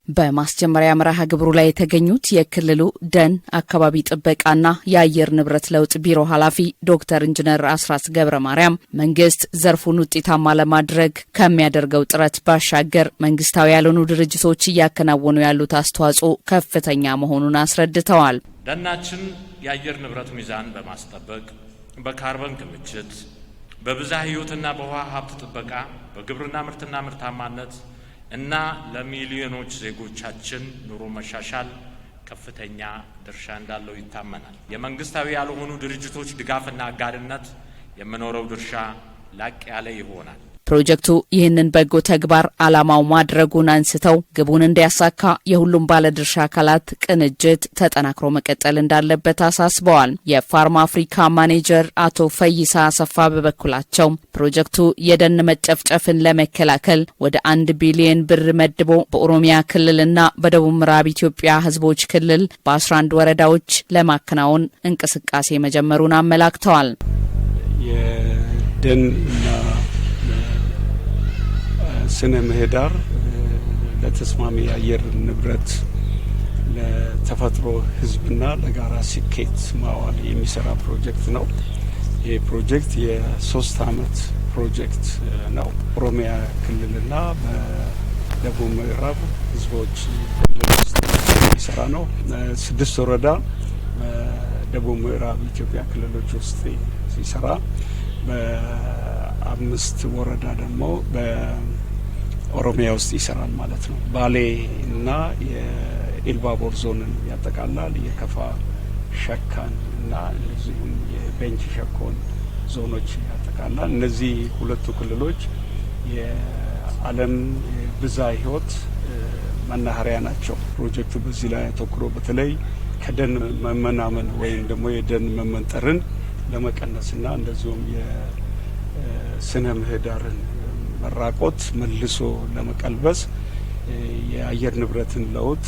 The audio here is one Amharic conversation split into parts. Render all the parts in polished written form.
በማስጀመሪያ መርሃ ግብሩ ላይ የተገኙት የክልሉ ደን አካባቢ ጥበቃና የአየር ንብረት ለውጥ ቢሮ ኃላፊ ዶክተር ኢንጂነር አስራት ገብረማርያም መንግስት ዘርፉን ውጤታማ ለማድረግ ከሚያደርገው ጥረት ባሻገር መንግስታዊ ያልሆኑ ድርጅቶች እያከናወኑ ያሉት አስተዋጽኦ ከፍተኛ መሆኑን አስረድተዋል። ደናችን የአየር ንብረት ሚዛን በማስጠበቅ በካርበን ክምችት፣ በብዝሃ ሕይወትና በውሃ ሀብት ጥበቃ፣ በግብርና ምርትና ምርታማነት እና ለሚሊዮኖች ዜጎቻችን ኑሮ መሻሻል ከፍተኛ ድርሻ እንዳለው ይታመናል። የመንግስታዊ ያልሆኑ ድርጅቶች ድጋፍና አጋርነት የሚኖረው ድርሻ ላቅ ያለ ይሆናል። ፕሮጀክቱ ይህንን በጎ ተግባር ዓላማው ማድረጉን አንስተው ግቡን እንዲያሳካ የሁሉም ባለድርሻ አካላት ቅንጅት ተጠናክሮ መቀጠል እንዳለበት አሳስበዋል። የፋርማ አፍሪካ ማኔጀር አቶ ፈይሳ አሰፋ በበኩላቸው ፕሮጀክቱ የደን መጨፍጨፍን ለመከላከል ወደ 1 ቢሊዮን ብር መድቦ በኦሮሚያ ክልልና በደቡብ ምዕራብ ኢትዮጵያ ህዝቦች ክልል በ11 ወረዳዎች ለማከናወን እንቅስቃሴ መጀመሩን አመላክተዋል። የደንና ስነ ምህዳር ለተስማሚ የአየር ንብረት ለተፈጥሮ ህዝብና ለጋራ ስኬት ማዋል የሚሰራ ፕሮጀክት ነው። ይህ ፕሮጀክት የ3 አመት ፕሮጀክት ነው። ኦሮሚያ ክልልና በደቡብ ምዕራብ ህዝቦች ክልል ውስጥ የሚሰራ ነው። 6 ወረዳ በደቡብ ምዕራብ ኢትዮጵያ ክልሎች ውስጥ ሲሰራ፣ በ5 ወረዳ ደግሞ ኦሮሚያ ውስጥ ይሰራል ማለት ነው። ባሌ እና የኢልባቦር ዞንን ያጠቃላል። የከፋ ሸካን እና እንደዚሁም የቤንች ሸኮን ዞኖች ያጠቃላል። እነዚህ ሁለቱ ክልሎች የዓለም ብዝሃ ሕይወት መናኸሪያ ናቸው። ፕሮጀክቱ በዚህ ላይ አተኩሮ በተለይ ከደን መመናመን ወይም ደግሞ የደን መመንጠርን ለመቀነስና እንደዚሁም የስነ ምህዳርን መራቆት መልሶ ለመቀልበስ የአየር ንብረትን ለውጥ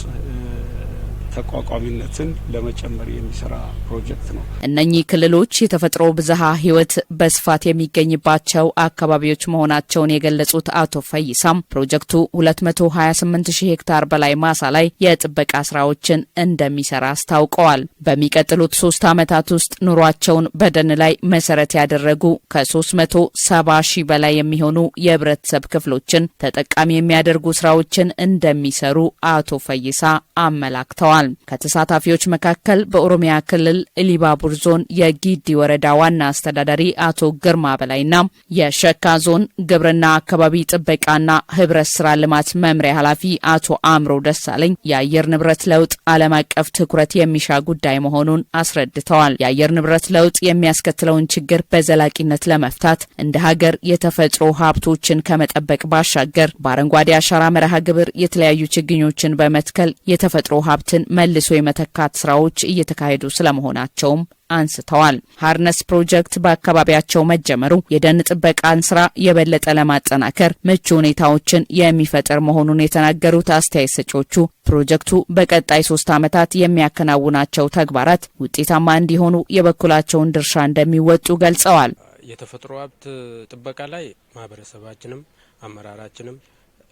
ተቋቋሚነትን ለመጨመር የሚሰራ ፕሮጀክት ነው። እነኚህ ክልሎች የተፈጥሮ ብዝሃ ሕይወት በስፋት የሚገኝባቸው አካባቢዎች መሆናቸውን የገለጹት አቶ ፈይሳም ፕሮጀክቱ 228,000 ሄክታር በላይ ማሳ ላይ የጥበቃ ስራዎችን እንደሚሰራ አስታውቀዋል። በሚቀጥሉት 3 ዓመታት ውስጥ ኑሯቸውን በደን ላይ መሰረት ያደረጉ ከ370,000 በላይ የሚሆኑ የህብረተሰብ ክፍሎችን ተጠቃሚ የሚያደርጉ ስራዎችን እንደሚሰሩ አቶ ፈይሳ አመላክተዋል። ከተሳታፊዎች መካከል በኦሮሚያ ክልል ኢሊባቡር ዞን የጊዲ ወረዳ ዋና አስተዳዳሪ አቶ ግርማ በላይና የሸካ ዞን ግብርና አካባቢ ጥበቃና ህብረት ስራ ልማት መምሪያ ኃላፊ አቶ አምሮ ደሳለኝ የአየር ንብረት ለውጥ ዓለም አቀፍ ትኩረት የሚሻ ጉዳይ መሆኑን አስረድተዋል። የአየር ንብረት ለውጥ የሚያስከትለውን ችግር በዘላቂነት ለመፍታት እንደ ሀገር የተፈጥሮ ሀብቶችን ከመጠበቅ ባሻገር በአረንጓዴ አሻራ መርሃ ግብር የተለያዩ ችግኞችን በመትከል የተፈጥሮ ሀብትን መልሶ የመተካት ስራዎች እየተካሄዱ ስለመሆናቸውም አንስተዋል። ሃርነስ ፕሮጀክት በአካባቢያቸው መጀመሩ የደን ጥበቃን ስራ የበለጠ ለማጠናከር ምቹ ሁኔታዎችን የሚፈጥር መሆኑን የተናገሩት አስተያየት ሰጪዎቹ ፕሮጀክቱ በቀጣይ 3 ዓመታት የሚያከናውናቸው ተግባራት ውጤታማ እንዲሆኑ የበኩላቸውን ድርሻ እንደሚወጡ ገልጸዋል። የተፈጥሮ ሀብት ጥበቃ ላይ ማህበረሰባችንም አመራራችንም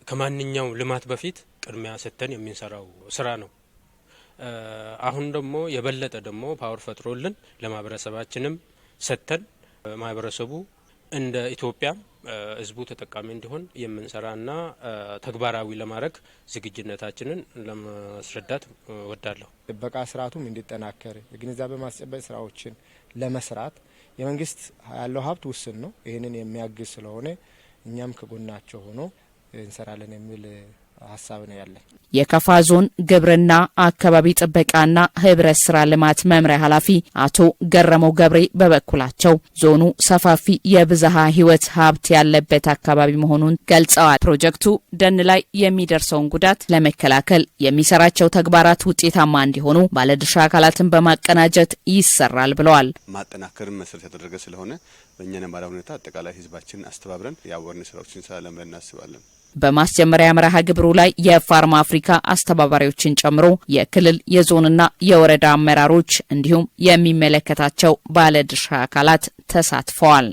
ከማንኛው ልማት በፊት ቅድሚያ ሰጥተን የምንሰራው ስራ ነው። አሁን ደግሞ የበለጠ ደግሞ ፓወር ፈጥሮልን ለማህበረሰባችንም ሰጥተን ማህበረሰቡ እንደ ኢትዮጵያ ህዝቡ ተጠቃሚ እንዲሆን የምንሰራና ተግባራዊ ለማድረግ ዝግጁነታችንን ለማስረዳት ወዳለሁ። ጥበቃ ስርዓቱም እንዲጠናከር የግንዛቤ ማስጨበጥ ስራዎችን ለመስራት የመንግስት ያለው ሀብት ውስን ነው። ይህንን የሚያግዝ ስለሆነ እኛም ከጎናቸው ሆኖ እንሰራለን የሚል ሀሳብ ነው ያለን። የከፋ ዞን ግብርና አካባቢ ጥበቃና ህብረት ስራ ልማት መምሪያ ኃላፊ አቶ ገረመው ገብሬ በበኩላቸው ዞኑ ሰፋፊ የብዝሃ ሕይወት ሀብት ያለበት አካባቢ መሆኑን ገልጸዋል። ፕሮጀክቱ ደን ላይ የሚደርሰውን ጉዳት ለመከላከል የሚሰራቸው ተግባራት ውጤታማ እንዲሆኑ ባለድርሻ አካላትን በማቀናጀት ይሰራል ብለዋል። ማጠናከርን መሰረት ያደረገ ስለሆነ በእኛ ነባራዊ ሁኔታ አጠቃላይ ህዝባችንን አስተባብረን የአዋርነስ ስራዎችን እንሰራለን ብለን እናስባለን። በማስጀመሪያ መርሃ ግብሩ ላይ የፋርማ አፍሪካ አስተባባሪዎችን ጨምሮ የክልል የዞንና የወረዳ አመራሮች እንዲሁም የሚመለከታቸው ባለድርሻ አካላት ተሳትፈዋል።